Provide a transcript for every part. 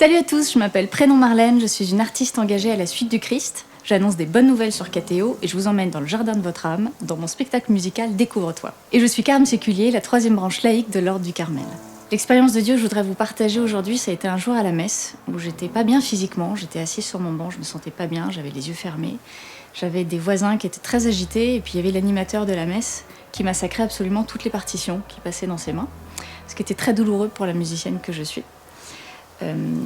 Salut à tous, je m'appelle Prénom Marlène, je suis une artiste engagée à la suite du Christ. J'annonce des bonnes nouvelles sur KTO et je vous emmène dans le jardin de votre âme, dans mon spectacle musical Découvre-toi. Et je suis Carme Séculier, la 3e branche laïque de l'Ordre du Carmel. L'expérience de Dieu que je voudrais vous partager aujourd'hui, ça a été un jour à la messe où j'étais pas bien physiquement, j'étais assise sur mon banc, je me sentais pas bien, j'avais les yeux fermés. J'avais des voisins qui étaient très agités et puis il y avait l'animateur de la messe qui massacrait absolument toutes les partitions qui passaient dans ses mains, ce qui était très douloureux pour la musicienne que je suis.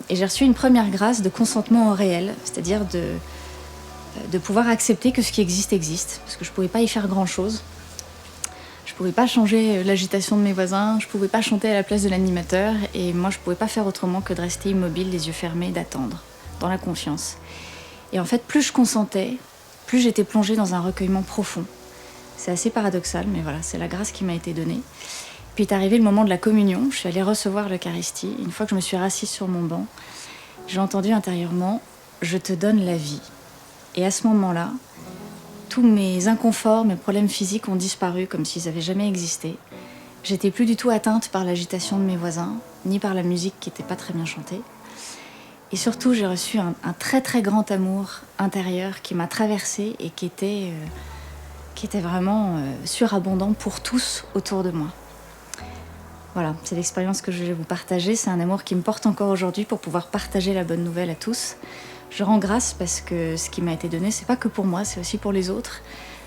Et j'ai reçu une première grâce de consentement au réel, c'est-à-dire de pouvoir accepter que ce qui existe, parce que je ne pouvais pas y faire grand-chose. Je ne pouvais pas changer l'agitation de mes voisins, je ne pouvais pas chanter à la place de l'animateur, et moi je ne pouvais pas faire autrement que de rester immobile, les yeux fermés, d'attendre, dans la confiance. Et en fait, plus je consentais, plus j'étais plongée dans un recueillement profond. C'est assez paradoxal, mais voilà, c'est la grâce qui m'a été donnée. Puis est arrivé le moment de la communion, je suis allée recevoir l'Eucharistie. Une fois que je me suis rassise sur mon banc, j'ai entendu intérieurement « Je te donne la vie ». Et à ce moment-là, tous mes inconforts, mes problèmes physiques ont disparu comme s'ils n'avaient jamais existé. J'étais plus du tout atteinte par l'agitation de mes voisins, ni par la musique qui n'était pas très bien chantée. Et surtout, j'ai reçu un très très grand amour intérieur qui m'a traversée et qui était vraiment surabondant pour tous autour de moi. Voilà, c'est l'expérience que je vais vous partager. C'est un amour qui me porte encore aujourd'hui pour pouvoir partager la bonne nouvelle à tous. Je rends grâce parce que ce qui m'a été donné, c'est pas que pour moi, c'est aussi pour les autres.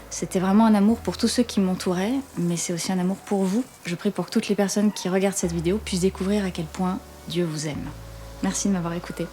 C'était vraiment un amour pour tous ceux qui m'entouraient, mais c'est aussi un amour pour vous. Je prie pour que toutes les personnes qui regardent cette vidéo puissent découvrir à quel point Dieu vous aime. Merci de m'avoir écouté.